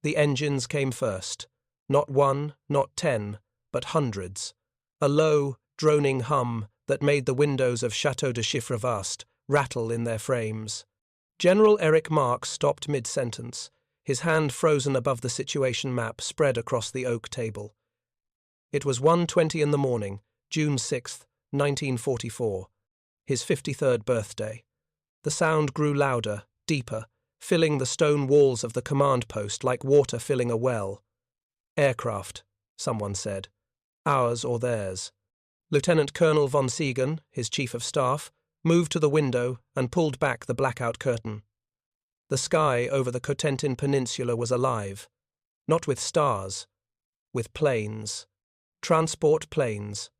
The engines came first. Not one, not 10, but hundreds. A low, droning hum that made the windows of Chateau de Chiffrevast rattle in their frames. General Erich Marcks stopped mid-sentence, his hand frozen above the situation map spread across the oak table. It was 1:20 in the morning, June 6, 1944, his 53rd birthday. The sound grew louder, deeper, filling the stone walls of the command post like water filling a well. Aircraft, someone said. Ours or theirs. Lieutenant Colonel von Siegern, his chief of staff, moved to the window and pulled back the blackout curtain. The sky over the Cotentin Peninsula was alive, not with stars, with planes. Transport planes.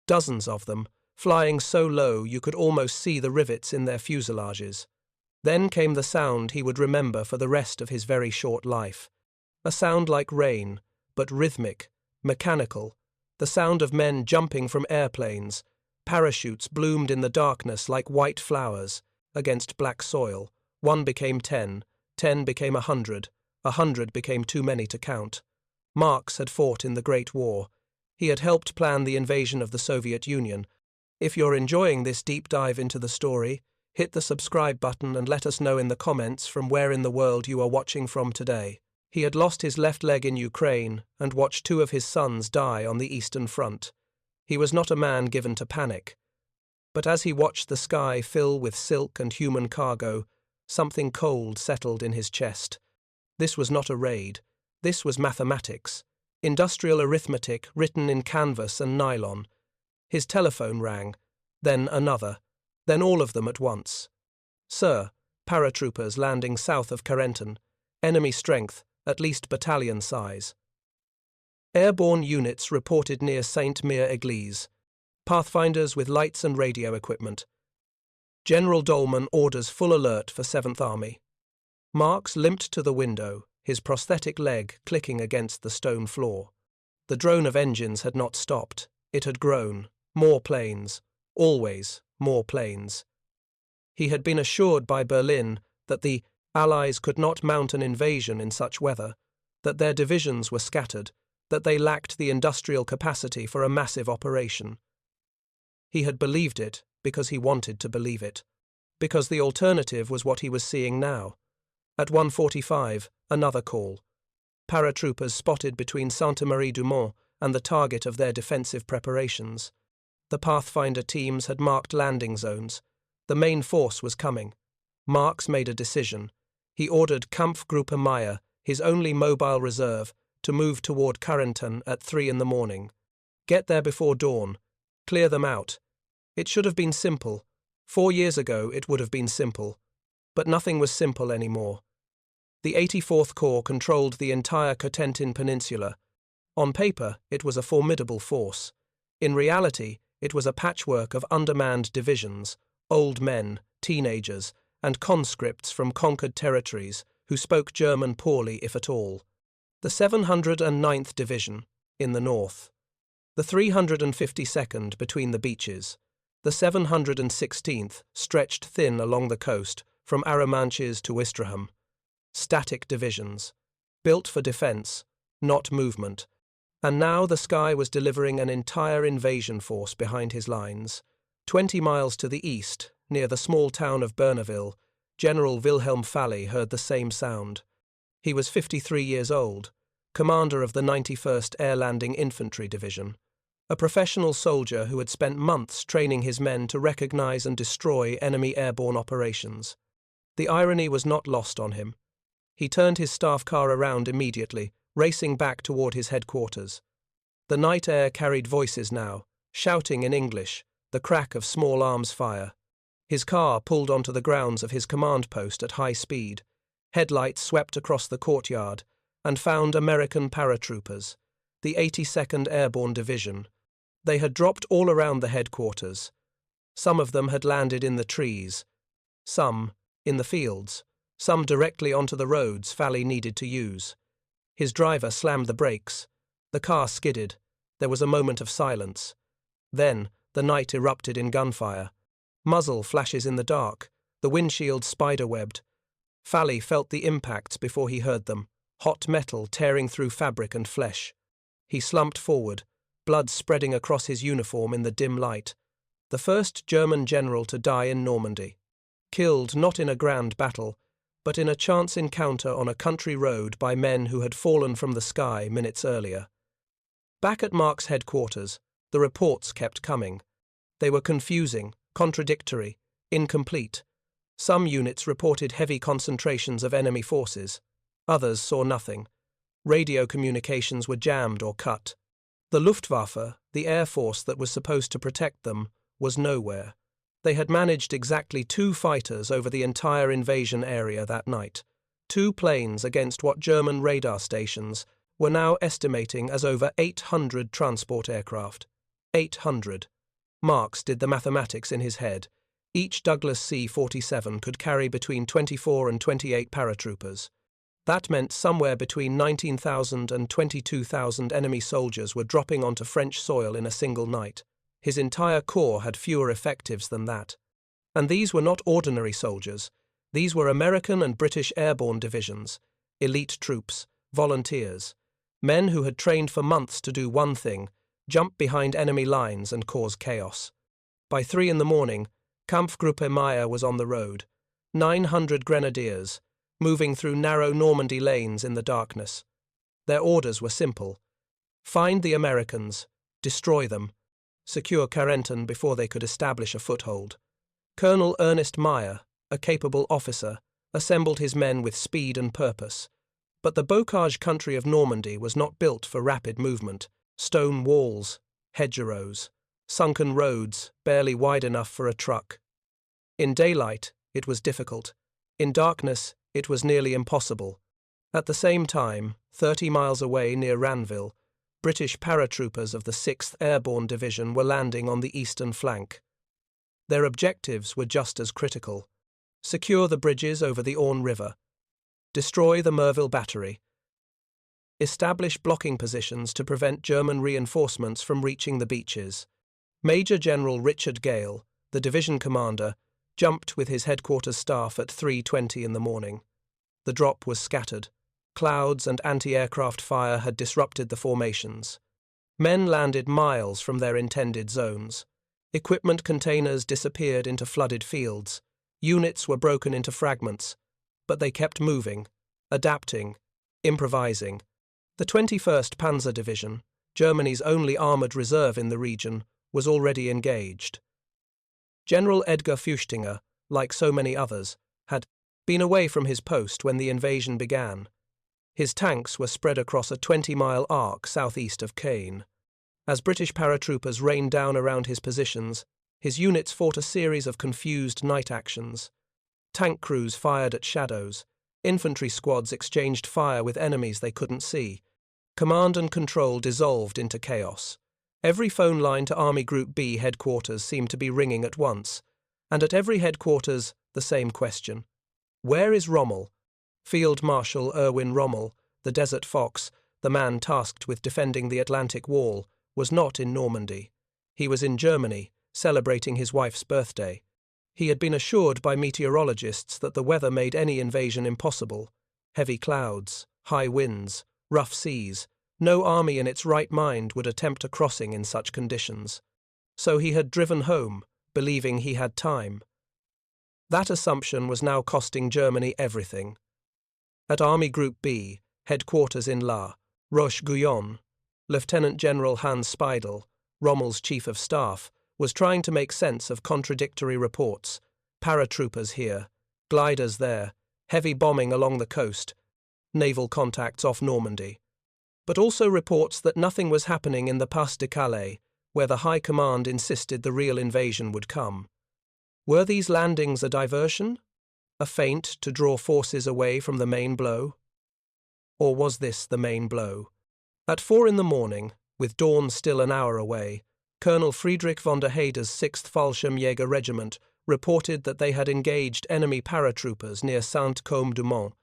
Dozens of them, flying so low you could almost see the rivets in their fuselages. Then came the sound he would remember for the rest of his very short life. A sound like rain, but rhythmic, mechanical, the sound of men jumping from airplanes. Parachutes bloomed in the darkness like white flowers against black soil. 1 became 10, 10 became 100, 100 became too many to count. Marcks had fought in the Great War. He had helped plan the invasion of the Soviet Union. If you're enjoying this deep dive into the story, hit the subscribe button and let us know in the comments from where in the world you are watching from today. He had lost his left leg in Ukraine and watched 2 of his sons die on the Eastern Front. He was not a man given to panic. But as he watched the sky fill with silk and human cargo, something cold settled in his chest. This was not a raid. This was mathematics. Industrial arithmetic written in canvas and nylon. His telephone rang, then another, then all of them at once. Sir, paratroopers landing south of Cotentin. Enemy strength, at least battalion size. Airborne units reported near Saint-Mere-Église. Pathfinders with lights and radio equipment. General Dolman orders full alert for 7th Army. Marcks limped to the window, his prosthetic leg clicking against the stone floor. The drone of engines had not stopped. It had grown. More planes. Always more planes. He had been assured by Berlin that the Allies could not mount an invasion in such weather, that their divisions were scattered, that they lacked the industrial capacity for a massive operation. He had believed it because he wanted to believe it, because the alternative was what he was seeing now. At 1:45, another call. Paratroopers spotted between Sainte-Marie-du-Mont and the target of their defensive preparations. The Pathfinder teams had marked landing zones. The main force was coming. Marcks made a decision. He ordered Kampfgruppe Meyer, his only mobile reserve, to move toward Cotentin at 3 in the morning. Get there before dawn. Clear them out. It should have been simple. 4 years ago it would have been simple. But nothing was simple anymore. The 84th Corps controlled the entire Cotentin Peninsula. On paper, it was a formidable force. In reality, it was a patchwork of undermanned divisions, old men, teenagers, and conscripts from conquered territories who spoke German poorly, if at all. The 709th Division, in the north. The 352nd between the beaches. The 716th stretched thin along the coast from Arromanches to Ouistreham. Static divisions. Built for defence, not movement. And now the sky was delivering an entire invasion force behind his lines. 20 miles to the east, near the small town of Bernaville, General Wilhelm Falle heard the same sound. He was 53 years old, commander of the 91st Air Landing Infantry Division, a professional soldier who had spent months training his men to recognize and destroy enemy airborne operations. The irony was not lost on him. He turned his staff car around immediately, racing back toward his headquarters. The night air carried voices now, shouting in English, the crack of small arms fire. His car pulled onto the grounds of his command post at high speed. Headlights swept across the courtyard and found American paratroopers, the 82nd Airborne Division. They had dropped all around the headquarters. Some of them had landed in the trees, some in the fields, some directly onto the roads Falle needed to use. His driver slammed the brakes. The car skidded. There was a moment of silence. Then the night erupted in gunfire. Muzzle flashes in the dark, the windshield spider-webbed. Falle felt the impacts before he heard them. hot metal tearing through fabric and flesh. He slumped forward, blood spreading across his uniform in the dim light. The first German general to die in Normandy. Killed not in a grand battle, but in a chance encounter on a country road by men who had fallen from the sky minutes earlier. Back at Marks' headquarters, the reports kept coming. They were confusing, contradictory, incomplete. Some units reported heavy concentrations of enemy forces. Others saw nothing. Radio communications were jammed or cut. The Luftwaffe, the air force that was supposed to protect them, was nowhere. They had managed exactly 2 fighters over the entire invasion area that night. 2 planes against what German radar stations were now estimating as over 800 transport aircraft. 800. Marks did the mathematics in his head. Each Douglas C-47 could carry between 24 and 28 paratroopers. That meant somewhere between 19,000 and 22,000 enemy soldiers were dropping onto French soil in a single night. His entire corps had fewer effectives than that. And these were not ordinary soldiers. These were American and British airborne divisions, elite troops, volunteers, men who had trained for months to do one thing: jump behind enemy lines and cause chaos. By 3 a.m, Kampfgruppe Meyer was on the road. 900 grenadiers, moving through narrow Normandy lanes in the darkness. Their orders were simple: find the Americans, destroy them, secure Cotentin before they could establish a foothold. Colonel Ernest Meyer, a capable officer, assembled his men with speed and purpose. But the bocage country of Normandy was not built for rapid movement. Stone walls, hedgerows, sunken roads barely wide enough for a truck. In daylight, it was difficult. In darkness, it was nearly impossible. At the same time, 30 miles away near Ranville, British paratroopers of the 6th Airborne Division were landing on the eastern flank. Their objectives were just as critical: secure the bridges over the Orne River, destroy the Merville Battery, establish blocking positions to prevent German reinforcements from reaching the beaches. Major General Richard Gale, the division commander, jumped with his headquarters staff at 3:20 in the morning. The drop was scattered. Clouds and anti-aircraft fire had disrupted the formations. Men landed miles from their intended zones. Equipment containers disappeared into flooded fields. Units were broken into fragments. But they kept moving, adapting, improvising. The 21st Panzer Division, Germany's only armoured reserve in the region, was already engaged. General Edgar Feuchtinger, like so many others, had been away from his post when the invasion began. His tanks were spread across a 20-mile arc southeast of Caen. As British paratroopers rained down around his positions, his units fought a series of confused night actions. Tank crews fired at shadows. Infantry squads exchanged fire with enemies they couldn't see. Command and control dissolved into chaos. Every phone line to Army Group B headquarters seemed to be ringing at once, and at every headquarters the same question: where is Rommel? Field Marshal Erwin Rommel, the Desert Fox, the man tasked with defending the Atlantic Wall, was not in Normandy. He was in Germany, celebrating his wife's birthday. He had been assured by meteorologists that the weather made any invasion impossible. Heavy clouds, high winds, rough seas. No army in its right mind would attempt a crossing in such conditions. So he had driven home, believing he had time. That assumption was now costing Germany everything. At Army Group B, headquarters in La Roche-Guyon, Lieutenant General Hans Speidel, Rommel's chief of staff, was trying to make sense of contradictory reports: paratroopers here, gliders there, heavy bombing along the coast, naval contacts off Normandy. But also reports that nothing was happening in the Pas de Calais, where the High Command insisted the real invasion would come. Were these landings a diversion? A feint to draw forces away from the main blow? Or was this the main blow? At 4 a.m, with dawn still an hour away, Colonel Friedrich von der Heyde's 6th Fallschirmjäger Regiment reported that they had engaged enemy paratroopers near Saint-Côme-du-Mont.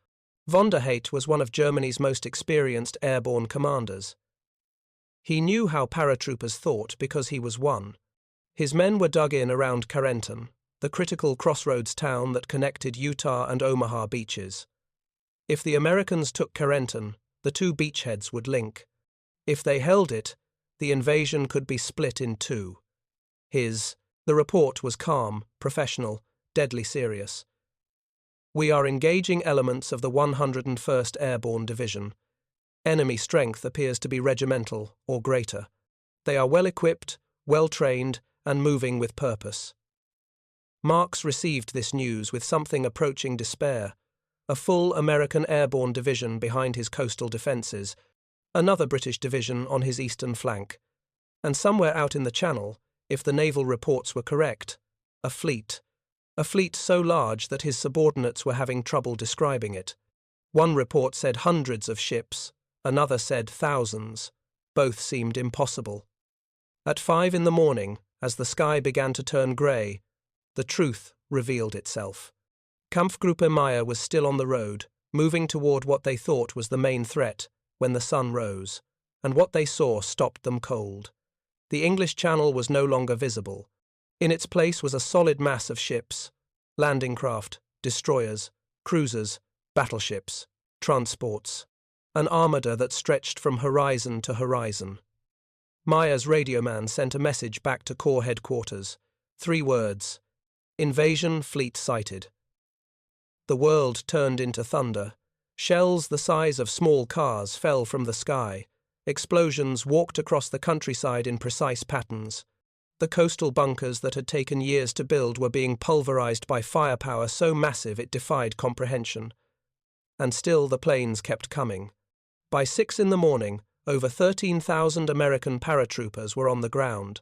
Von der Heyde was one of Germany's most experienced airborne commanders. He knew how paratroopers thought because he was one. His men were dug in around Cotentin, the critical crossroads town that connected Utah and Omaha beaches. If the Americans took Cotentin, the two beachheads would link. If they held it, the invasion could be split in two. The report was calm, professional, deadly serious. We are engaging elements of the 101st Airborne Division. Enemy strength appears to be regimental or greater. They are well equipped, well trained, and moving with purpose. Marks received this news with something approaching despair. A full American airborne division behind his coastal defences, another British division on his eastern flank, and somewhere out in the Channel, if the naval reports were correct, a fleet so large that his subordinates were having trouble describing it. One report said hundreds of ships, another said thousands. Both seemed impossible. At 5 in the morning, as the sky began to turn grey, the truth revealed itself. Kampfgruppe Meyer was still on the road, moving toward what they thought was the main threat, when the sun rose, and what they saw stopped them cold. The English Channel was no longer visible. In its place was a solid mass of ships, landing craft, destroyers, cruisers, battleships, transports, an armada that stretched from horizon to horizon. Meyer's radioman sent a message back to Corps headquarters. 3 words: "Invasion fleet sighted." The world turned into thunder. Shells the size of small cars fell from the sky. Explosions walked across the countryside in precise patterns. The coastal bunkers that had taken years to build were being pulverized by firepower so massive it defied comprehension. And still the planes kept coming. By 6 in the morning, over 13,000 American paratroopers were on the ground.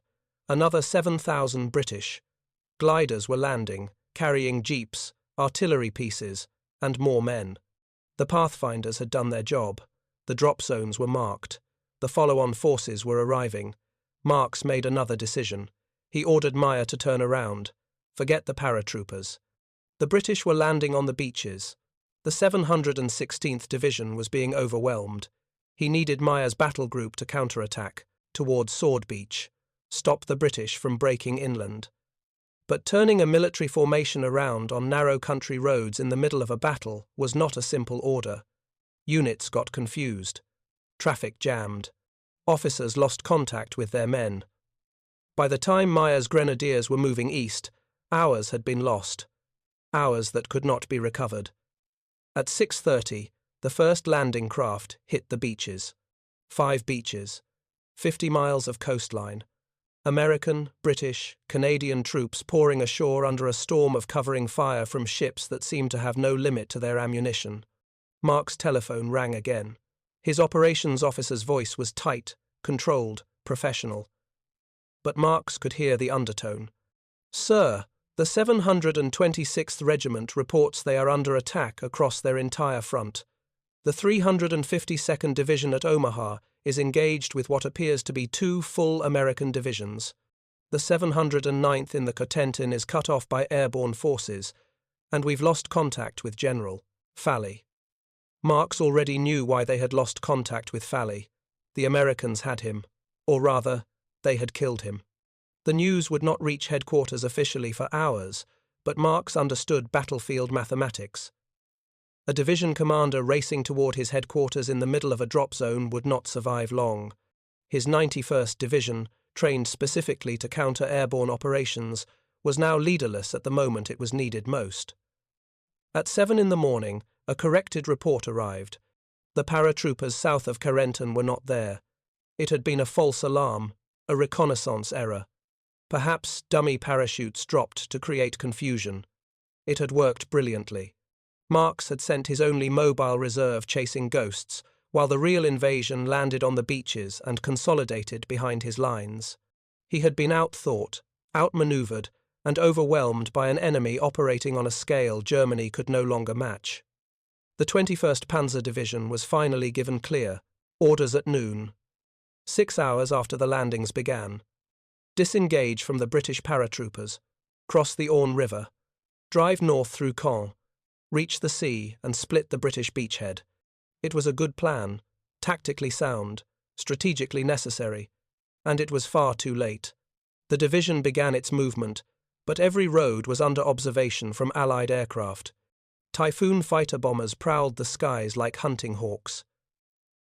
Another 7,000 British. Gliders were landing, carrying jeeps, artillery pieces, and more men. The Pathfinders had done their job. The drop zones were marked. The follow-on forces were arriving. Marks made another decision. He ordered Meyer to turn around. Forget the paratroopers. The British were landing on the beaches. The 716th Division was being overwhelmed. He needed Meyer's battle group to counterattack, towards Sword Beach, stop the British from breaking inland. But turning a military formation around on narrow country roads in the middle of a battle was not a simple order. Units got confused. Traffic jammed. Officers lost contact with their men. By the time Meyer's grenadiers were moving east, hours had been lost. Hours that could not be recovered. At 6:30, the first landing craft hit the beaches. 5 beaches. 50 miles of coastline. American, British, Canadian troops pouring ashore under a storm of covering fire from ships that seemed to have no limit to their ammunition. Mark's telephone rang again. His operations officer's voice was tight, controlled, professional. But Marks could hear the undertone. "Sir, the 726th Regiment reports they are under attack across their entire front. The 352nd Division at Omaha is engaged with what appears to be 2 full American divisions. The 709th in the Cotentin is cut off by airborne forces, and we've lost contact with General Falley." Marks already knew why they had lost contact with Falley. The Americans had him, or rather, they had killed him. The news would not reach headquarters officially for hours, but Marks understood battlefield mathematics. A division commander racing toward his headquarters in the middle of a drop zone would not survive long. His 91st Division, trained specifically to counter airborne operations, was now leaderless at the moment it was needed most. At 7 in the morning, a corrected report arrived. The paratroopers south of Cotentin were not there. It had been a false alarm, a reconnaissance error. Perhaps dummy parachutes dropped to create confusion. It had worked brilliantly. Marks had sent his only mobile reserve chasing ghosts, while the real invasion landed on the beaches and consolidated behind his lines. He had been outthought, outmaneuvered, and overwhelmed by an enemy operating on a scale Germany could no longer match. The 21st Panzer Division was finally given clear, orders at noon. 6 hours after the landings began. Disengage from the British paratroopers, cross the Orne River, drive north through Caen, reach the sea and split the British beachhead. It was a good plan, tactically sound, strategically necessary, and it was far too late. The division began its movement, but every road was under observation from Allied aircraft. Typhoon fighter bombers prowled the skies like hunting hawks.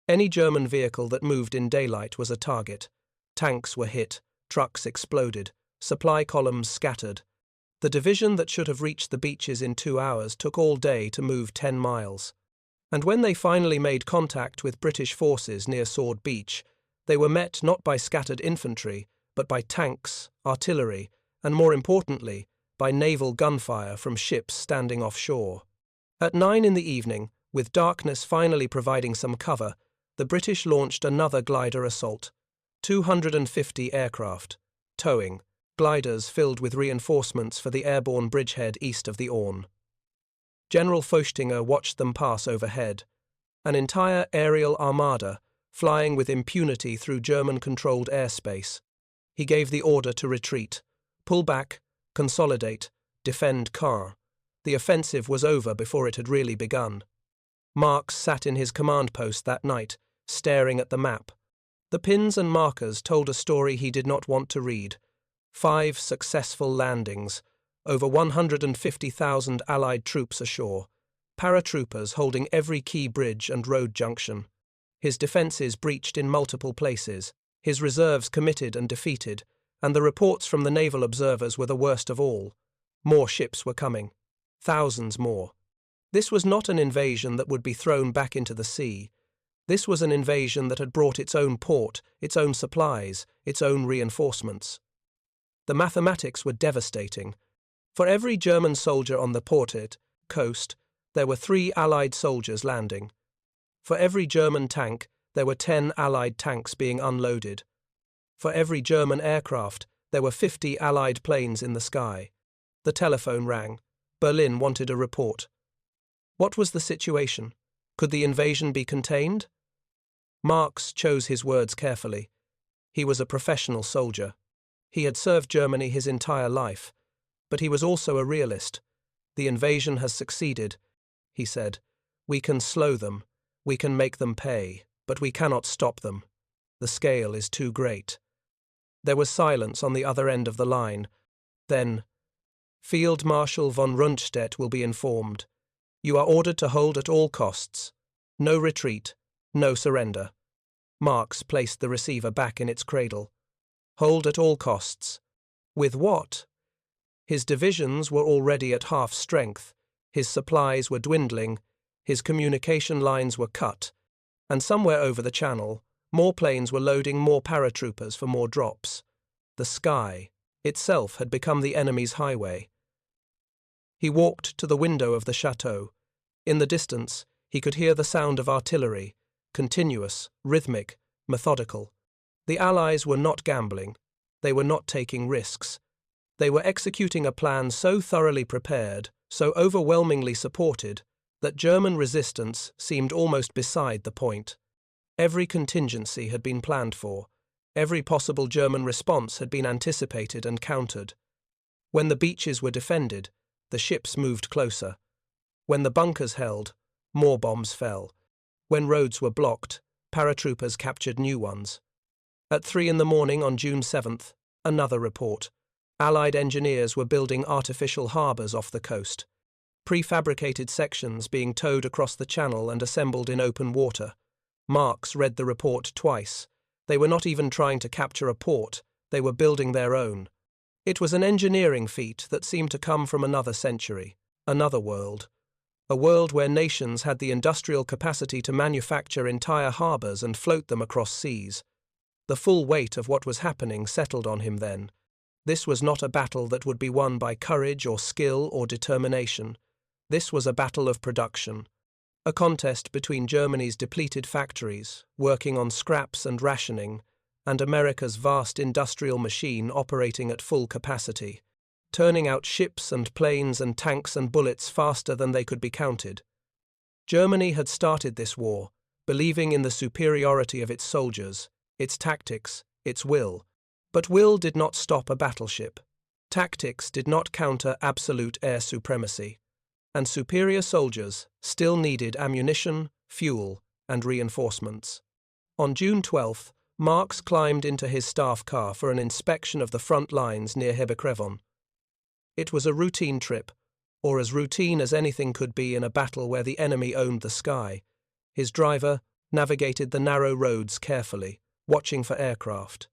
Any German vehicle that moved in daylight was a target. Tanks were hit, trucks exploded, supply columns scattered. The division that should have reached the beaches in 2 hours took all day to move 10 miles. And when they finally made contact with British forces near Sword Beach, they were met not by scattered infantry, but by tanks, artillery, and more importantly, by naval gunfire from ships standing offshore. At 9 in the evening, with darkness finally providing some cover, the British launched another glider assault. 250 aircraft, towing, gliders filled with reinforcements for the airborne bridgehead east of the Orne. General Feuchtinger watched them pass overhead, an entire aerial armada flying with impunity through German-controlled airspace. He gave the order to retreat, pull back, consolidate, defend Caen. The offensive was over before it had really begun. Marks sat in his command post that night, staring at the map. The pins and markers told a story he did not want to read. 5 successful landings, over 150,000 Allied troops ashore, paratroopers holding every key bridge and road junction. His defences breached in multiple places, his reserves committed and defeated, and the reports from the naval observers were the worst of all. More ships were coming. Thousands more. This was not an invasion that would be thrown back into the sea. This was an invasion that had brought its own port, its own supplies, its own reinforcements. The mathematics were devastating. For every German soldier on the ported coast, there were 3 Allied soldiers landing. For every German tank, there were 10 Allied tanks being unloaded. For every German aircraft, there were 50 Allied planes in the sky. The telephone rang. Berlin wanted a report. What was the situation? Could the invasion be contained? Marks chose his words carefully. He was a professional soldier. He had served Germany his entire life, but he was also a realist. The invasion has succeeded, he said. We can slow them, we can make them pay, but we cannot stop them. The scale is too great. There was silence on the other end of the line. Then, Field Marshal von Rundstedt will be informed. You are ordered to hold at all costs. No retreat, no surrender. Marks placed the receiver back in its cradle. Hold at all costs. With what? His divisions were already at half strength, his supplies were dwindling, his communication lines were cut, and somewhere over the channel, more planes were loading more paratroopers for more drops. The sky itself had become the enemy's highway. He walked to the window of the chateau. In the distance, he could hear the sound of artillery, continuous, rhythmic, methodical. The Allies were not gambling. They were not taking risks. They were executing a plan so thoroughly prepared, so overwhelmingly supported, that German resistance seemed almost beside the point. Every contingency had been planned for. Every possible German response had been anticipated and countered. When the beaches were defended, the ships moved closer. When the bunkers held, more bombs fell. When roads were blocked, paratroopers captured new ones. At 3 in the morning on June 7th, another report. Allied engineers were building artificial harbours off the coast. Prefabricated sections being towed across the channel and assembled in open water. Marks read the report twice. They were not even trying to capture a port, they were building their own. It was an engineering feat that seemed to come from another century, another world. A world where nations had the industrial capacity to manufacture entire harbours and float them across seas. The full weight of what was happening settled on him then. This was not a battle that would be won by courage or skill or determination. This was a battle of production. A contest between Germany's depleted factories, working on scraps and rationing, and America's vast industrial machine operating at full capacity, turning out ships and planes and tanks and bullets faster than they could be counted. Germany had started this war, believing in the superiority of its soldiers, its tactics, its will. But will did not stop a battleship. Tactics did not counter absolute air supremacy. And superior soldiers still needed ammunition, fuel, and reinforcements. On June 12th, Marks climbed into his staff car for an inspection of the front lines near Hebecrevon. It was a routine trip, or as routine as anything could be in a battle where the enemy owned the sky. His driver navigated the narrow roads carefully, watching for aircraft.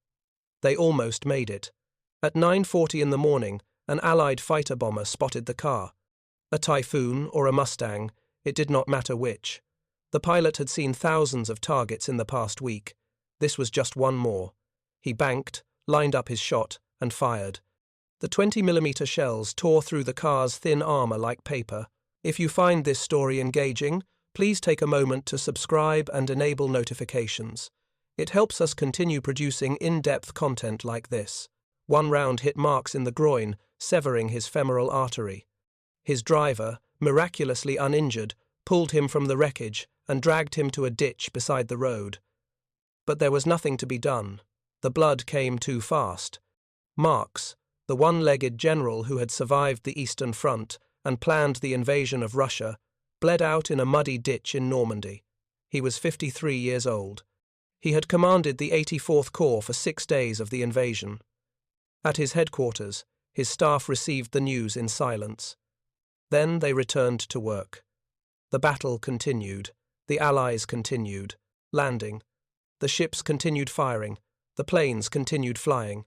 They almost made it. At 9:40 in the morning, an Allied fighter bomber spotted the car. A Typhoon or a Mustang, it did not matter which. The pilot had seen thousands of targets in the past week. This was just one more. He banked, lined up his shot, and fired. The 20mm shells tore through the car's thin armor like paper. If you find this story engaging, please take a moment to subscribe and enable notifications. It helps us continue producing in-depth content like this. One round hit Marks in the groin, severing his femoral artery. His driver, miraculously uninjured, pulled him from the wreckage and dragged him to a ditch beside the road. But there was nothing to be done. The blood came too fast. Marks, the one-legged general who had survived the Eastern Front and planned the invasion of Russia, bled out in a muddy ditch in Normandy. He was 53 years old. He had commanded the 84th Corps for 6 days of the invasion. At his headquarters, his staff received the news in silence. Then they returned to work. The battle continued. The Allies continued. Landing. The ships continued firing. The planes continued flying.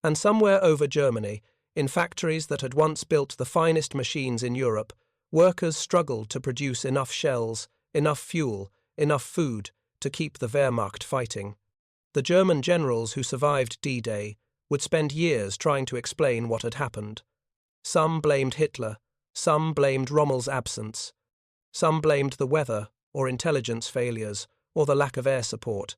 And somewhere over Germany, in factories that had once built the finest machines in Europe, workers struggled to produce enough shells, enough fuel, enough food to keep the Wehrmacht fighting. The German generals who survived D-Day would spend years trying to explain what had happened. Some blamed Hitler, some blamed Rommel's absence, some blamed the weather or intelligence failures or the lack of air support.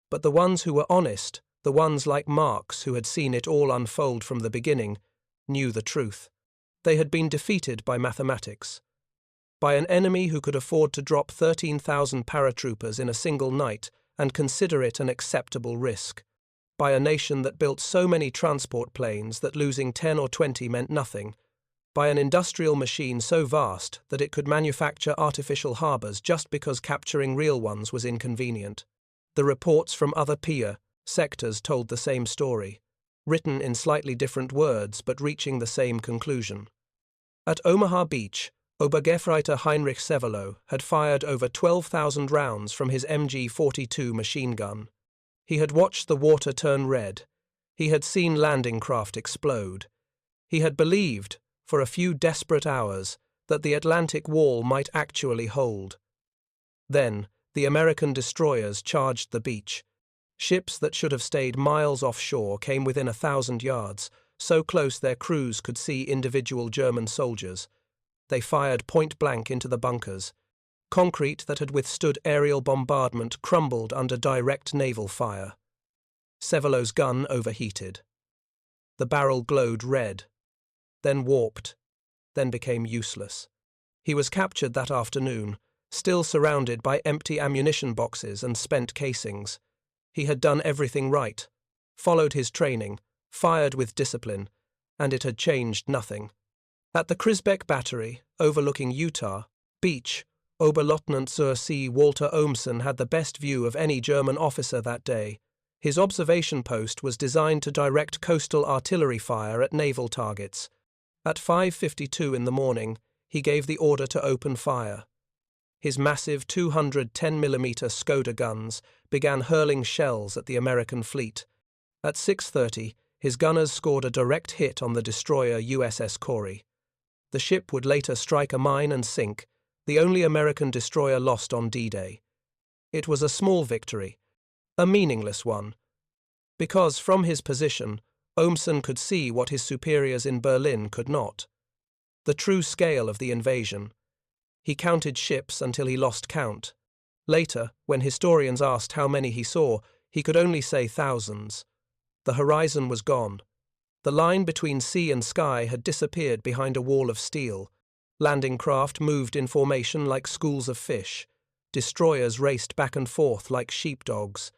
But the ones who were honest, the ones like Marks who had seen it all unfold from the beginning, knew the truth. They had been defeated by mathematics, by an enemy who could afford to drop 13,000 paratroopers in a single night and consider it an acceptable risk, by a nation that built so many transport planes that losing 10 or 20 meant nothing, by an industrial machine so vast that it could manufacture artificial harbours just because capturing real ones was inconvenient. The reports from other peer sectors told the same story, written in slightly different words but reaching the same conclusion. At Omaha Beach, Obergefreiter Heinrich Sevelow had fired over 12,000 rounds from his MG-42 machine gun. He had watched the water turn red. He had seen landing craft explode. He had believed, for a few desperate hours, that the Atlantic Wall might actually hold. Then, the American destroyers charged the beach. Ships that should have stayed miles offshore came within 1,000 yards, so close their crews could see individual German soldiers. They fired point-blank into the bunkers. Concrete that had withstood aerial bombardment crumbled under direct naval fire. Sevelow's gun overheated. The barrel glowed red, then warped, then became useless. He was captured that afternoon, still surrounded by empty ammunition boxes and spent casings. He had done everything right, followed his training, fired with discipline, and it had changed nothing. At the Krisbeck Battery, overlooking Utah Beach, Oberleutnant zur See Walter Ohmsen had the best view of any German officer that day. His observation post was designed to direct coastal artillery fire at naval targets. At 5:52 in the morning, he gave the order to open fire. His massive 210mm Skoda guns began hurling shells at the American fleet. At 6:30, his gunners scored a direct hit on the destroyer USS Corey. The ship would later strike a mine and sink, the only American destroyer lost on D-Day. It was a small victory, a meaningless one, because from his position, Ohmsen could see what his superiors in Berlin could not. The true scale of the invasion. He counted ships until he lost count. Later, when historians asked how many he saw, he could only say thousands. The horizon was gone. The line between sea and sky had disappeared behind a wall of steel. Landing craft moved in formation like schools of fish. Destroyers raced back and forth like sheepdogs.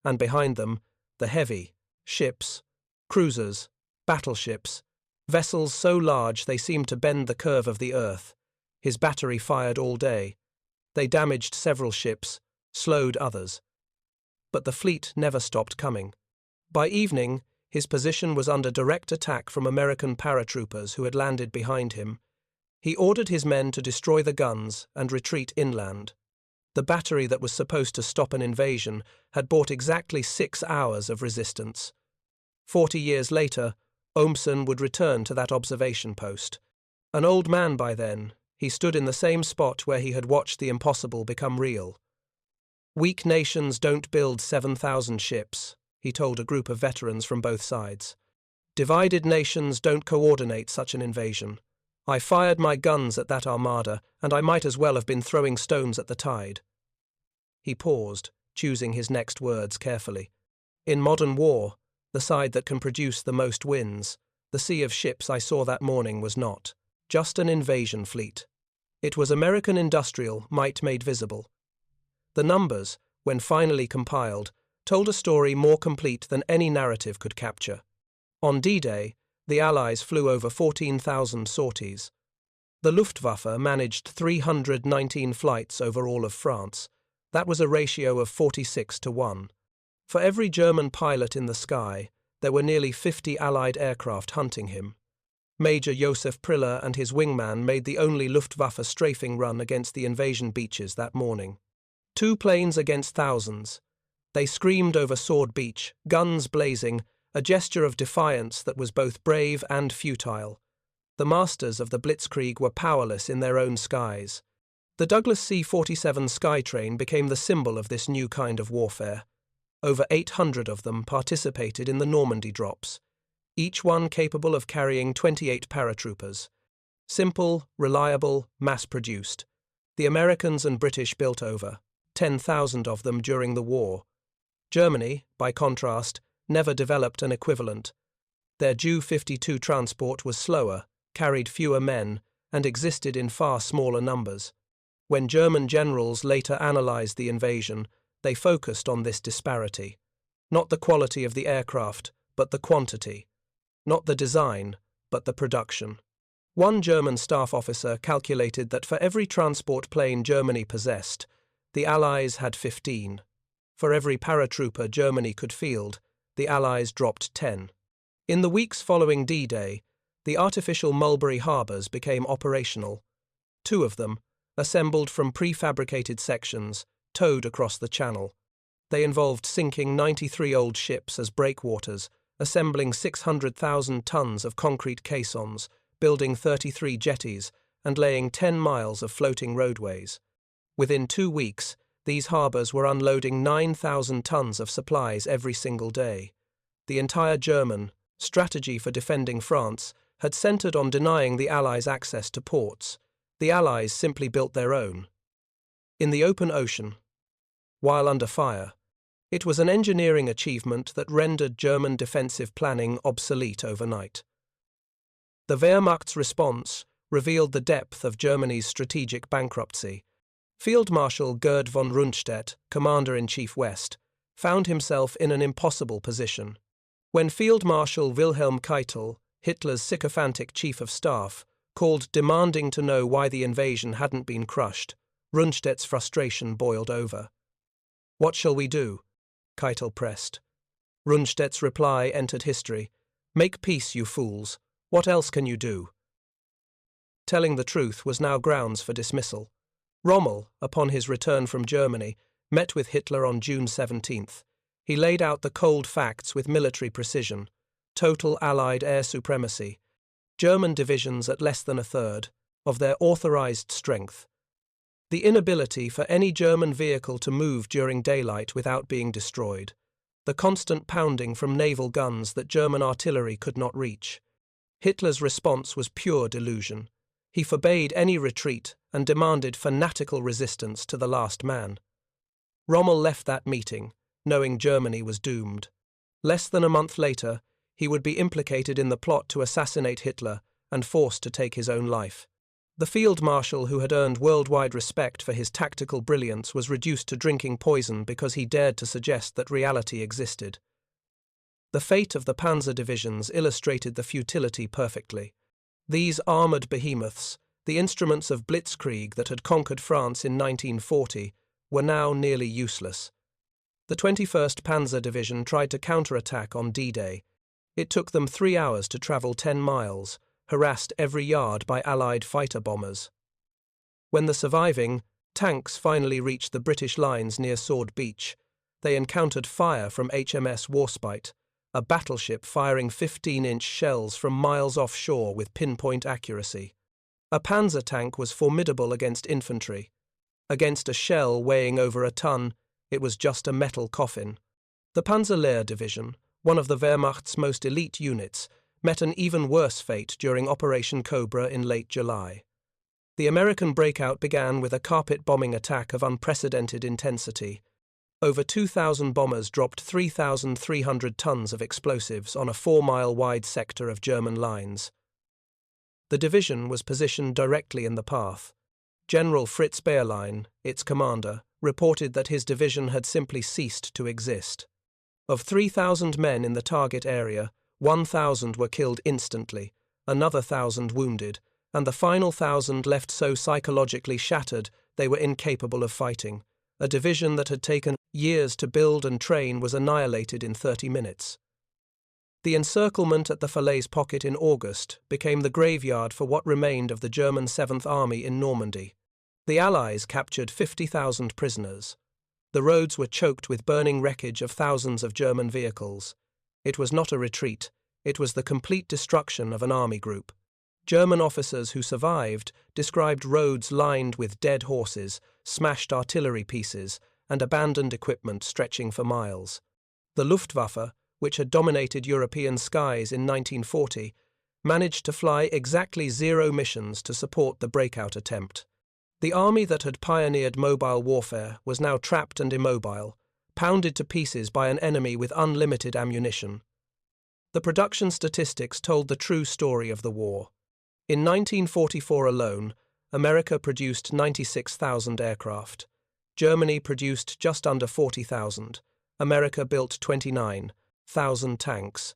And behind them, the heavy ships, cruisers, battleships, vessels so large they seemed to bend the curve of the earth. His battery fired all day. They damaged several ships, slowed others. But the fleet never stopped coming. By evening, his position was under direct attack from American paratroopers who had landed behind him. He ordered his men to destroy the guns and retreat inland. The battery that was supposed to stop an invasion had brought exactly 6 hours of resistance. 40 years later, Olmsson would return to that observation post. An old man by then, he stood in the same spot where he had watched the impossible become real. "Weak nations don't build 7,000 ships," he told a group of veterans from both sides. "Divided nations don't coordinate such an invasion. I fired my guns at that armada, and I might as well have been throwing stones at the tide." He paused, choosing his next words carefully. "In modern war, the side that can produce the most wins, the sea of ships I saw that morning was not just an invasion fleet. It was American industrial might made visible. The numbers, when finally compiled, told a story more complete than any narrative could capture. On D-Day, the Allies flew over 14,000 sorties. The Luftwaffe managed 319 flights over all of France. That was a ratio of 46 to 1. For every German pilot in the sky, there were nearly 50 Allied aircraft hunting him. Major Josef Priller and his wingman made the only Luftwaffe strafing run against the invasion beaches that morning. 2 planes against thousands. They screamed over Sword Beach, guns blazing, a gesture of defiance that was both brave and futile. The masters of the Blitzkrieg were powerless in their own skies. The Douglas C-47 Skytrain became the symbol of this new kind of warfare. Over 800 of them participated in the Normandy drops, each one capable of carrying 28 paratroopers. Simple, reliable, mass-produced. The Americans and British built over 10,000 of them during the war. Germany, by contrast, never developed an equivalent. Their Ju-52 transport was slower, carried fewer men, and existed in far smaller numbers. When German generals later analyzed the invasion, they focused on this disparity. Not the quality of the aircraft, but the quantity. Not the design, but the production. One German staff officer calculated that for every transport plane Germany possessed, the Allies had 15. For every paratrooper Germany could field, the Allies dropped 10. In the weeks following D-Day, the artificial Mulberry Harbours became operational. 2 of them, assembled from prefabricated sections, towed across the channel. They involved sinking 93 old ships as breakwaters, assembling 600,000 tons of concrete caissons, building 33 jetties, and laying 10 miles of floating roadways. Within 2 weeks, these harbours were unloading 9,000 tons of supplies every single day. The entire German strategy for defending France had centred on denying the Allies access to ports. The Allies simply built their own. In the open ocean, while under fire, it was an engineering achievement that rendered German defensive planning obsolete overnight. The Wehrmacht's response revealed the depth of Germany's strategic bankruptcy. Field Marshal Gerd von Rundstedt, Commander-in-Chief West, found himself in an impossible position. When Field Marshal Wilhelm Keitel, Hitler's sycophantic chief of staff, called demanding to know why the invasion hadn't been crushed, Rundstedt's frustration boiled over. "What shall we do?" Keitel pressed. Rundstedt's reply entered history. "Make peace, you fools. What else can you do?" Telling the truth was now grounds for dismissal. Rommel, upon his return from Germany, met with Hitler on June 17th. He laid out the cold facts with military precision. Total Allied air supremacy. German divisions at less than a third of their authorized strength. The inability for any German vehicle to move during daylight without being destroyed. The constant pounding from naval guns that German artillery could not reach. Hitler's response was pure delusion. He forbade any retreat and demanded fanatical resistance to the last man. Rommel left that meeting, knowing Germany was doomed. Less than a month later, he would be implicated in the plot to assassinate Hitler and forced to take his own life. The field marshal who had earned worldwide respect for his tactical brilliance was reduced to drinking poison because he dared to suggest that reality existed. The fate of the panzer divisions illustrated the futility perfectly. These armoured behemoths, the instruments of blitzkrieg that had conquered France in 1940, were now nearly useless. The 21st Panzer Division tried to counterattack on D-Day. It took them 3 hours to travel 10 miles, harassed every yard by Allied fighter bombers. When the surviving tanks finally reached the British lines near Sword Beach, they encountered fire from HMS Warspite, a battleship firing 15-inch shells from miles offshore with pinpoint accuracy. A panzer tank was formidable against infantry. Against a shell weighing over a ton, it was just a metal coffin. The Panzerlehr Division, one of the Wehrmacht's most elite units, met an even worse fate during Operation Cobra in late July. The American breakout began with a carpet bombing attack of unprecedented intensity. Over 2,000 bombers dropped 3,300 tons of explosives on a 4-mile-wide sector of German lines. The division was positioned directly in the path. General Fritz Bayerlein, its commander, reported that his division had simply ceased to exist. Of 3,000 men in the target area, 1,000 were killed instantly, another 1,000 wounded, and the final 1,000 left so psychologically shattered they were incapable of fighting. A division that had taken years to build and train was annihilated in 30 minutes. The encirclement at the Falaise Pocket in August became the graveyard for what remained of the German 7th Army in Normandy. The Allies captured 50,000 prisoners. The roads were choked with burning wreckage of thousands of German vehicles. It was not a retreat, it was the complete destruction of an army group. German officers who survived described roads lined with dead horses, smashed artillery pieces, and abandoned equipment stretching for miles. The Luftwaffe, which had dominated European skies in 1940, managed to fly exactly 0 missions to support the breakout attempt. The army that had pioneered mobile warfare was now trapped and immobile, pounded to pieces by an enemy with unlimited ammunition. The production statistics told the true story of the war. In 1944 alone, America produced 96,000 aircraft. Germany produced just under 40,000. America built 29,000 tanks.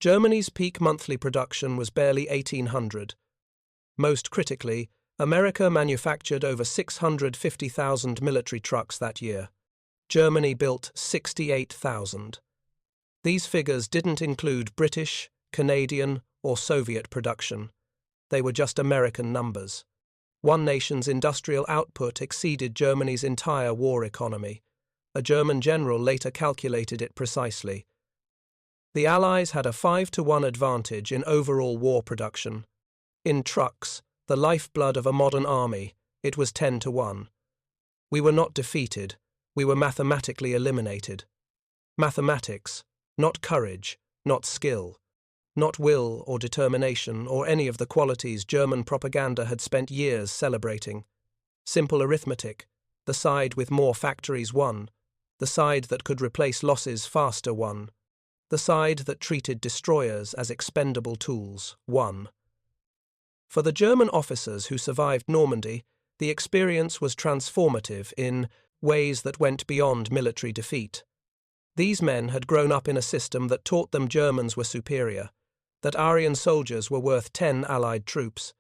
Germany's peak monthly production was barely 1,800. Most critically, America manufactured over 650,000 military trucks that year. Germany built 68,000. These figures didn't include British, Canadian, or Soviet production. They were just American numbers. One nation's industrial output exceeded Germany's entire war economy. A German general later calculated it precisely. The Allies had a 5-to-1 advantage in overall war production. In trucks, the lifeblood of a modern army, it was 10-to-1. We were not defeated, we were mathematically eliminated. Mathematics, not courage, not skill, not will or determination or any of the qualities German propaganda had spent years celebrating. Simple arithmetic, the side with more factories won, the side that could replace losses faster won, the side that treated destroyers as expendable tools won. For the German officers who survived Normandy, the experience was transformative in ways that went beyond military defeat. These men had grown up in a system that taught them Germans were superior, that Aryan soldiers were worth 10 Allied troops,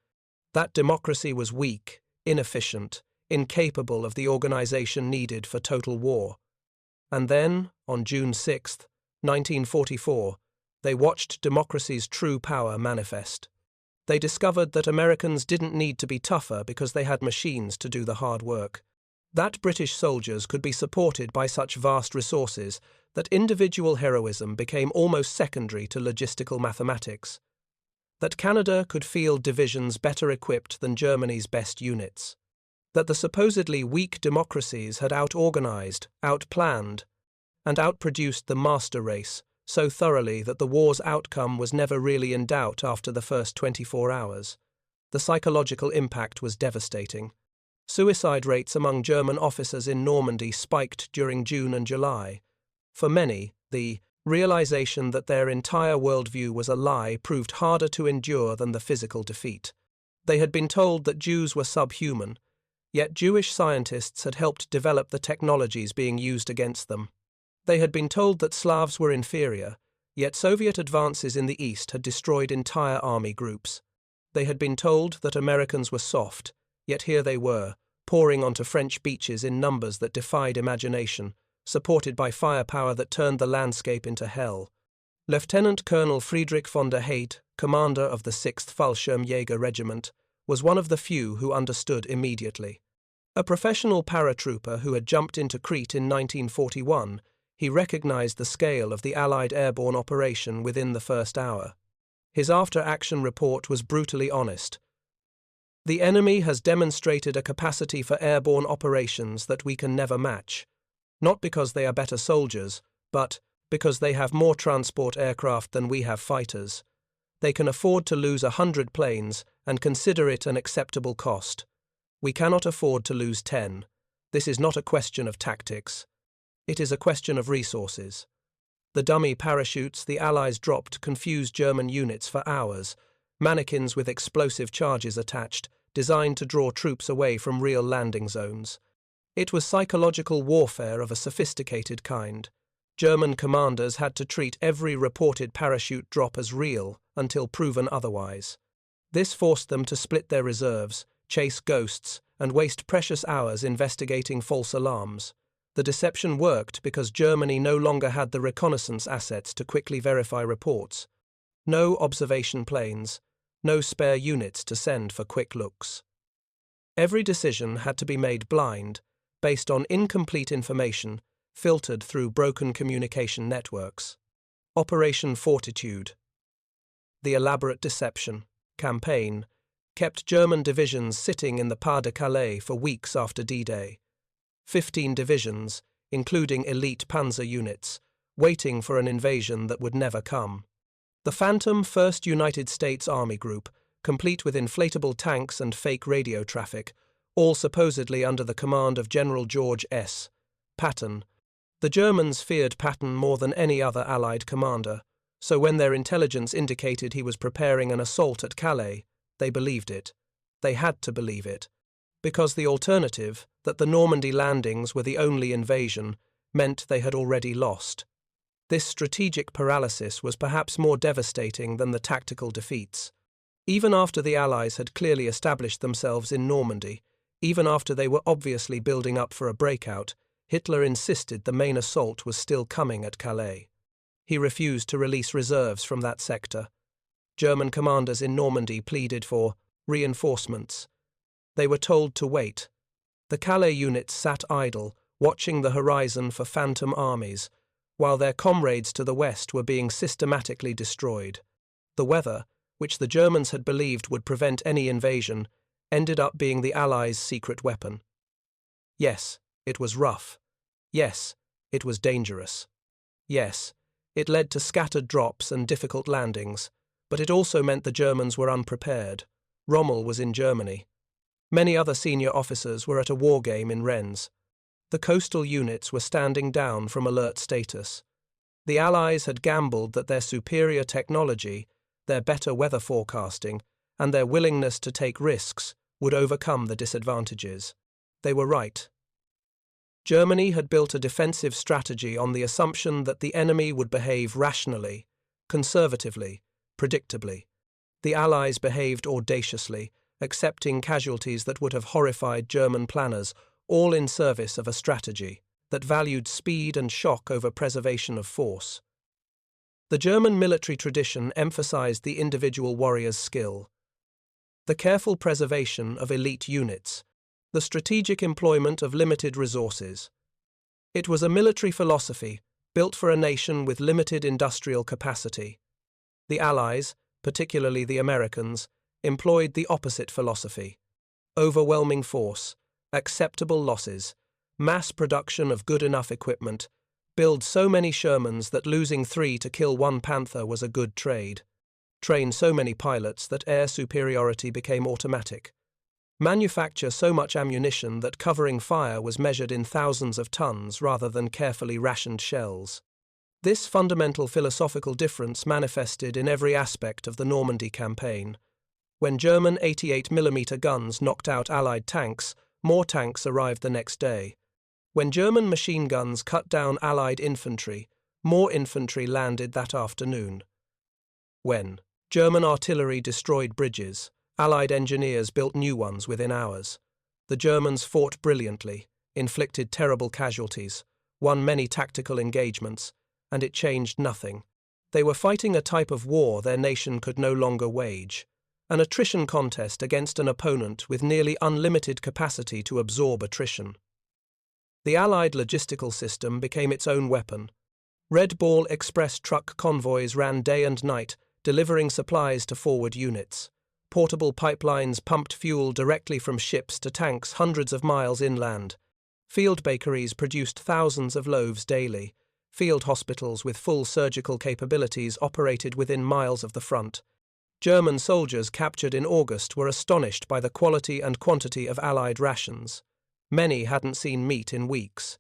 that democracy was weak, inefficient, incapable of the organization needed for total war. And then, on June 6, 1944, they watched democracy's true power manifest. They discovered that Americans didn't need to be tougher because they had machines to do the hard work. That British soldiers could be supported by such vast resources that individual heroism became almost secondary to logistical mathematics. That Canada could field divisions better equipped than Germany's best units. That the supposedly weak democracies had out-organized, out-planned, and outproduced the master race so thoroughly that the war's outcome was never really in doubt after the first 24 hours. The psychological impact was devastating. Suicide rates among German officers in Normandy spiked during June and July. For many, the realization that their entire worldview was a lie proved harder to endure than the physical defeat. They had been told that Jews were subhuman, yet Jewish scientists had helped develop the technologies being used against them. They had been told that Slavs were inferior, yet Soviet advances in the East had destroyed entire army groups. They had been told that Americans were soft, yet here they were, pouring onto French beaches in numbers that defied imagination, supported by firepower that turned the landscape into hell. Lieutenant Colonel Friedrich von der Heydt, commander of the 6th Fallschirmjäger Regiment, was one of the few who understood immediately. A professional paratrooper who had jumped into Crete in 1941, he recognized the scale of the Allied airborne operation within the first hour. His after-action report was brutally honest. The enemy has demonstrated a capacity for airborne operations that we can never match, not because they are better soldiers, but because they have more transport aircraft than we have fighters. They can afford to lose 100 planes and consider it an acceptable cost. We cannot afford to lose 10. This is not a question of tactics. It is a question of resources. The dummy parachutes the Allies dropped confused German units for hours, mannequins with explosive charges attached, designed to draw troops away from real landing zones. It was psychological warfare of a sophisticated kind. German commanders had to treat every reported parachute drop as real until proven otherwise. This forced them to split their reserves, chase ghosts, and waste precious hours investigating false alarms. The deception worked because Germany no longer had the reconnaissance assets to quickly verify reports. No observation planes, no spare units to send for quick looks. Every decision had to be made blind, based on incomplete information filtered through broken communication networks. Operation Fortitude. The elaborate deception campaign kept German divisions sitting in the Pas de Calais for weeks after D-Day. 15 divisions, including elite panzer units, waiting for an invasion that would never come. The Phantom 1st United States Army Group, complete with inflatable tanks and fake radio traffic, all supposedly under the command of General George S. Patton. The Germans feared Patton more than any other Allied commander, so when their intelligence indicated he was preparing an assault at Calais, they believed it. They had to believe it, because the alternative, that the Normandy landings were the only invasion, meant they had already lost. This strategic paralysis was perhaps more devastating than the tactical defeats. Even after the Allies had clearly established themselves in Normandy, even after they were obviously building up for a breakout, Hitler insisted the main assault was still coming at Calais. He refused to release reserves from that sector. German commanders in Normandy pleaded for reinforcements. They were told to wait. The Calais units sat idle, watching the horizon for phantom armies, while their comrades to the west were being systematically destroyed. The weather, which the Germans had believed would prevent any invasion, ended up being the Allies' secret weapon. Yes, it was rough. Yes, it was dangerous. Yes, it led to scattered drops and difficult landings, but it also meant the Germans were unprepared. Rommel was in Germany. Many other senior officers were at a war game in Rennes. The coastal units were standing down from alert status. The Allies had gambled that their superior technology, their better weather forecasting, and their willingness to take risks would overcome the disadvantages. They were right. Germany had built a defensive strategy on the assumption that the enemy would behave rationally, conservatively, predictably. The Allies behaved audaciously, accepting casualties that would have horrified German planners, all in service of a strategy that valued speed and shock over preservation of force. The German military tradition emphasized the individual warrior's skill, the careful preservation of elite units, the strategic employment of limited resources. It was a military philosophy built for a nation with limited industrial capacity. The Allies, particularly the Americans, employed the opposite philosophy: overwhelming force, acceptable losses, mass production of good enough equipment, build so many Shermans that losing 3 to kill 1 Panther was a good trade, train so many pilots that air superiority became automatic, manufacture so much ammunition that covering fire was measured in thousands of tons rather than carefully rationed shells. This fundamental philosophical difference manifested in every aspect of the Normandy campaign. When German 88mm guns knocked out Allied tanks, more tanks arrived the next day. When German machine guns cut down Allied infantry, more infantry landed that afternoon. When German artillery destroyed bridges, Allied engineers built new ones within hours. The Germans fought brilliantly, inflicted terrible casualties, won many tactical engagements, and it changed nothing. They were fighting a type of war their nation could no longer wage, an attrition contest against an opponent with nearly unlimited capacity to absorb attrition. The Allied logistical system became its own weapon. Red Ball Express truck convoys ran day and night, delivering supplies to forward units. Portable pipelines pumped fuel directly from ships to tanks hundreds of miles inland. Field bakeries produced thousands of loaves daily. Field hospitals with full surgical capabilities operated within miles of the front. German soldiers captured in August were astonished by the quality and quantity of Allied rations. Many hadn't seen meat in weeks.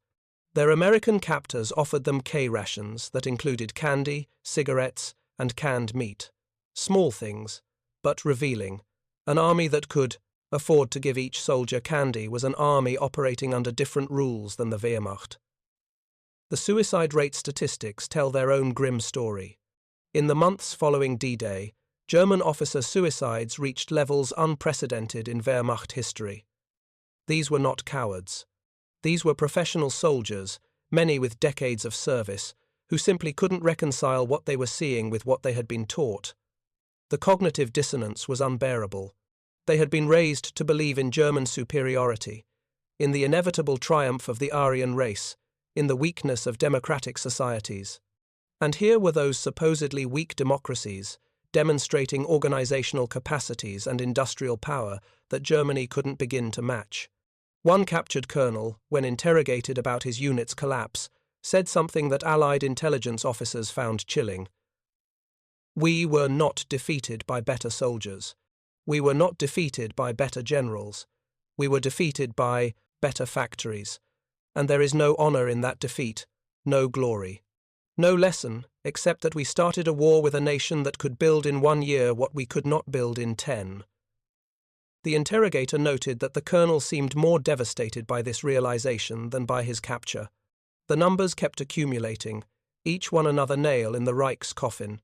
Their American captors offered them K-rations that included candy, cigarettes, and canned meat. Small things, but revealing. An army that could afford to give each soldier candy was an army operating under different rules than the Wehrmacht. The suicide rate statistics tell their own grim story. In the months following D-Day, German officer suicides reached levels unprecedented in Wehrmacht history. These were not cowards. These were professional soldiers, many with decades of service, who simply couldn't reconcile what they were seeing with what they had been taught. The cognitive dissonance was unbearable. They had been raised to believe in German superiority, in the inevitable triumph of the Aryan race, in the weakness of democratic societies. And here were those supposedly weak democracies, demonstrating organizational capacities and industrial power that Germany couldn't begin to match. One captured colonel, when interrogated about his unit's collapse, said something that Allied intelligence officers found chilling. "We were not defeated by better soldiers. We were not defeated by better generals. We were defeated by better factories. And there is no honor in that defeat, no glory. No lesson, except that we started a war with a nation that could build in 1 year what we could not build in 10. The interrogator noted that the colonel seemed more devastated by this realization than by his capture. The numbers kept accumulating, each one another nail in the Reich's coffin.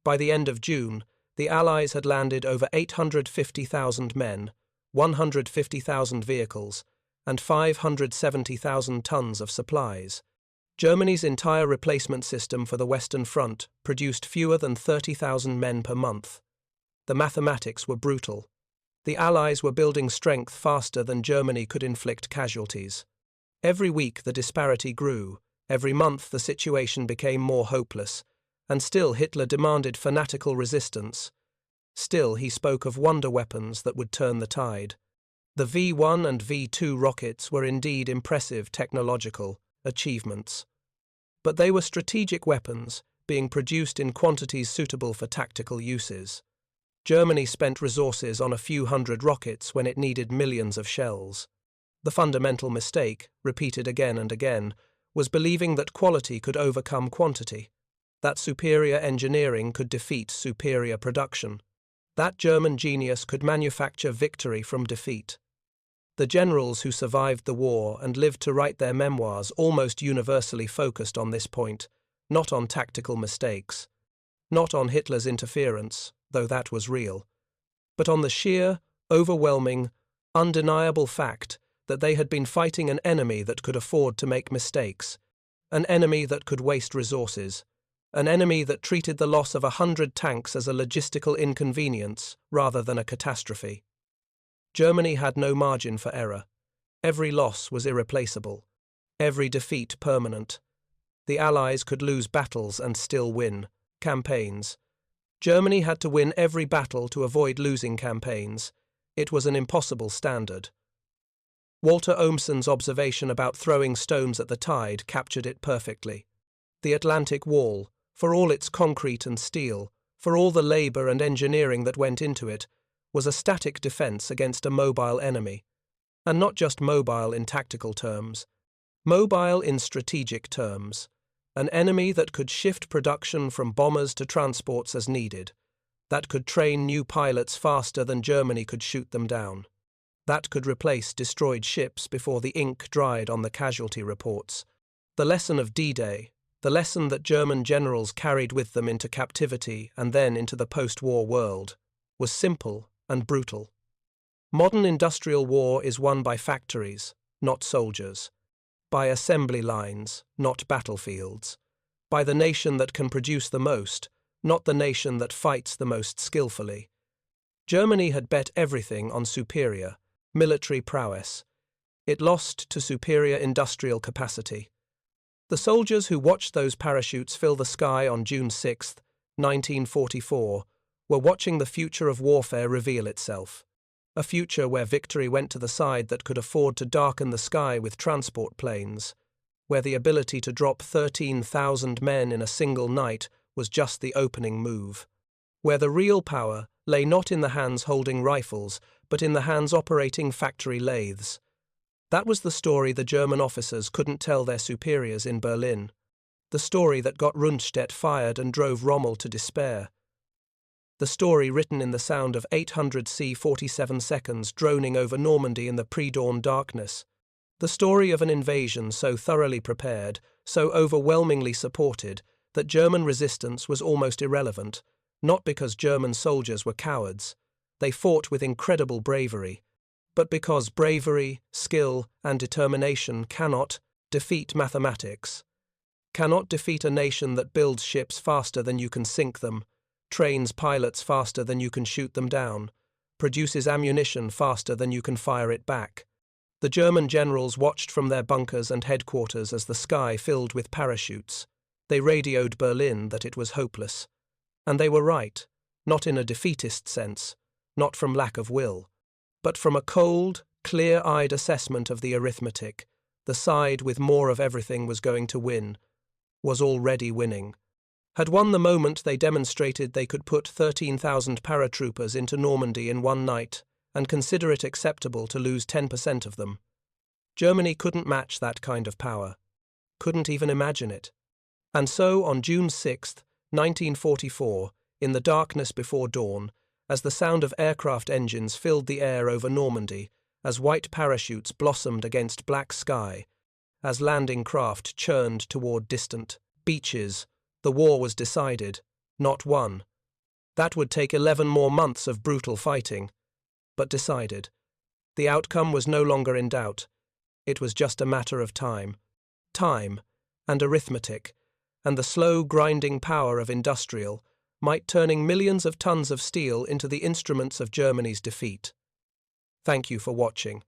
By the end of June, the Allies had landed over 850,000 men, 150,000 vehicles, and 570,000 tons of supplies. Germany's entire replacement system for the Western Front produced fewer than 30,000 men per month. The mathematics were brutal. The Allies were building strength faster than Germany could inflict casualties. Every week the disparity grew, every month the situation became more hopeless, and still Hitler demanded fanatical resistance. Still he spoke of wonder weapons that would turn the tide. The V-1 and V-2 rockets were indeed impressive technological achievements. But they were strategic weapons, being produced in quantities suitable for tactical uses. Germany spent resources on a few hundred rockets when it needed millions of shells. The fundamental mistake, repeated again and again, was believing that quality could overcome quantity, that superior engineering could defeat superior production, that German genius could manufacture victory from defeat. The generals who survived the war and lived to write their memoirs almost universally focused on this point, not on tactical mistakes, not on Hitler's interference, though that was real, but on the sheer, overwhelming, undeniable fact that they had been fighting an enemy that could afford to make mistakes, an enemy that could waste resources, an enemy that treated the loss of 100 tanks as a logistical inconvenience rather than a catastrophe. Germany had no margin for error. Every loss was irreplaceable, every defeat permanent. The Allies could lose battles and still win campaigns. Germany had to win every battle to avoid losing campaigns. It was an impossible standard. Walter Ohmsen's observation about throwing stones at the tide captured it perfectly. The Atlantic Wall, for all its concrete and steel, for all the labor and engineering that went into it, was a static defense against a mobile enemy. And not just mobile in tactical terms, mobile in strategic terms. An enemy that could shift production from bombers to transports as needed, that could train new pilots faster than Germany could shoot them down, that could replace destroyed ships before the ink dried on the casualty reports. The lesson of D-Day, the lesson that German generals carried with them into captivity and then into the post-war world, was simple and brutal. Modern industrial war is won by factories, not soldiers, by assembly lines, not battlefields, by the nation that can produce the most, not the nation that fights the most skillfully. Germany had bet everything on superior military prowess. It lost to superior industrial capacity. The soldiers who watched those parachutes fill the sky on June 6, 1944, were watching the future of warfare reveal itself. A future where victory went to the side that could afford to darken the sky with transport planes, where the ability to drop 13,000 men in a single night was just the opening move, where the real power lay not in the hands holding rifles, but in the hands operating factory lathes. That was the story the German officers couldn't tell their superiors in Berlin, the story that got Rundstedt fired and drove Rommel to despair. The story written in the sound of 800 C-47 seconds droning over Normandy in the pre-dawn darkness. The story of an invasion so thoroughly prepared, so overwhelmingly supported, that German resistance was almost irrelevant, not because German soldiers were cowards. They fought with incredible bravery, but because bravery, skill, and determination cannot defeat mathematics, cannot defeat a nation that builds ships faster than you can sink them, trains pilots faster than you can shoot them down, produces ammunition faster than you can fire it back. The German generals watched from their bunkers and headquarters as the sky filled with parachutes. They radioed Berlin that it was hopeless. And they were right, not in a defeatist sense, not from lack of will, but from a cold, clear-eyed assessment of the arithmetic. The side with more of everything was going to win, was already winning. Had won the moment they demonstrated they could put 13,000 paratroopers into Normandy in one night and consider it acceptable to lose 10% of them. Germany couldn't match that kind of power, couldn't even imagine it. And so, on June 6, 1944, in the darkness before dawn, as the sound of aircraft engines filled the air over Normandy, as white parachutes blossomed against black sky, as landing craft churned toward distant beaches, the war was decided, not won. That would take 11 more months of brutal fighting, but decided. The outcome was no longer in doubt. It was just a matter of time. Time, and arithmetic, and the slow grinding power of industrial, might turning millions of tons of steel into the instruments of Germany's defeat. Thank you for watching.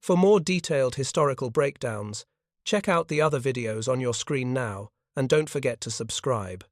For more detailed historical breakdowns, check out the other videos on your screen now, and don't forget to subscribe.